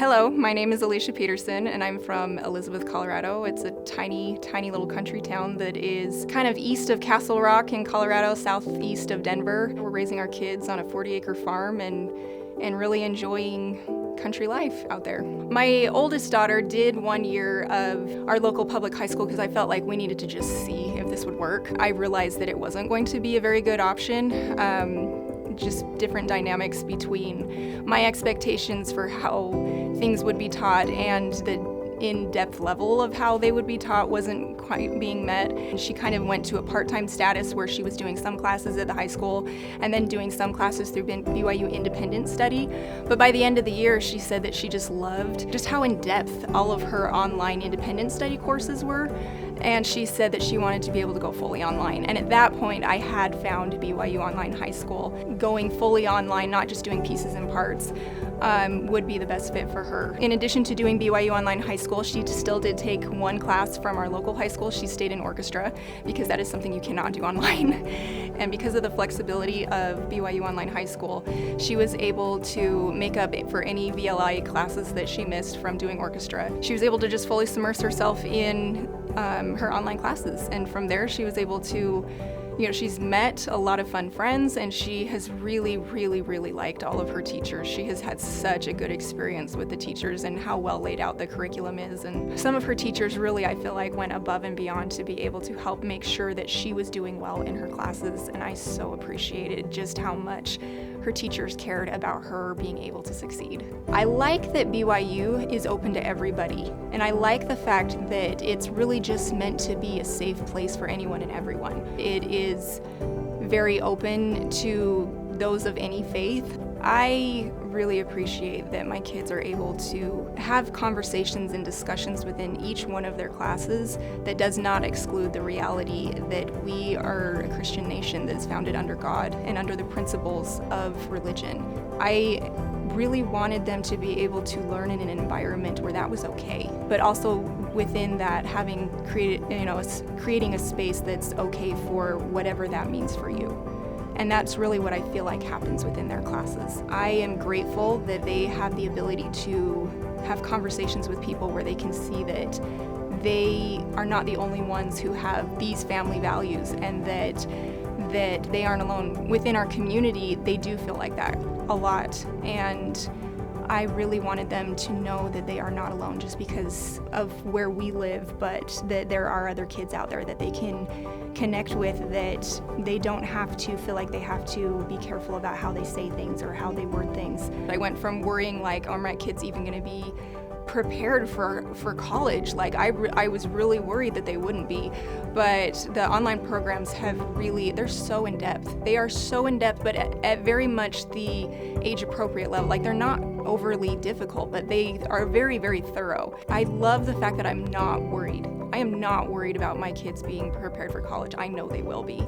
Hello, my name is Aleisha Petersen and I'm from Elizabeth, Colorado. It's a tiny, tiny little country town that is kind of east of Castle Rock in Colorado, southeast of Denver. We're raising our kids on a 40-acre farm and really enjoying country life out there. My oldest daughter did 1 year of our local public high school because I felt like we needed to just see if this would work. I realized that it wasn't going to be a very good option. Just different dynamics between my expectations for how things would be taught and the in-depth level of how they would be taught wasn't quite being met. And she kind of went to a part-time status where she was doing some classes at the high school and then doing some classes through BYU Independent Study. But by the end of the year, she said that she just loved just how in-depth all of her online independent study courses were. And she said that she wanted to be able to go fully online. And at that point, I had found BYU Online High School. Going fully online, not just doing pieces and parts, would be the best fit for her. In addition to doing BYU Online High School, she still did take one class from our local high school. She stayed in orchestra because that is something you cannot do online. And because of the flexibility of BYU Online High School, she was able to make up for any VLI classes that she missed from doing orchestra. She was able to just fully submerge herself in her online classes, and from there she was able to, she's met a lot of fun friends, and she has really liked all of her teachers. She has had such a good experience with the teachers and how well laid out the curriculum is, and some of her teachers really, I feel like, went above and beyond to be able to help make sure that she was doing well in her classes, and I so appreciated just how much her teachers cared about her being able to succeed. I like that BYU is open to everybody, and I like the fact that it's really just meant to be a safe place for anyone and everyone. It is very open to those of any faith. I really appreciate that my kids are able to have conversations and discussions within each one of their classes that does not exclude the reality that we are a Christian nation that is founded under God and under the principles of religion. I really wanted them to be able to learn in an environment where that was okay, but also within that having creating a space that's okay for whatever that means for you. And that's really what I feel like happens within their classes. I am grateful that they have the ability to have conversations with people where they can see that they are not the only ones who have these family values, and that they aren't alone. Within our community, they do feel like that a lot. And I really wanted them to know that they are not alone just because of where we live, but that there are other kids out there that they can connect with, that they don't have to feel like they have to be careful about how they say things or how they word things. I went from worrying like, are my kids even going to be prepared for college? Like I was really worried that they wouldn't be, but the online programs they're so in-depth. They are so in-depth, but at very much the age-appropriate level. Like they're not overly difficult, but they are very thorough. I love the fact that I'm not worried. I am not worried about my kids being prepared for college. I know they will be.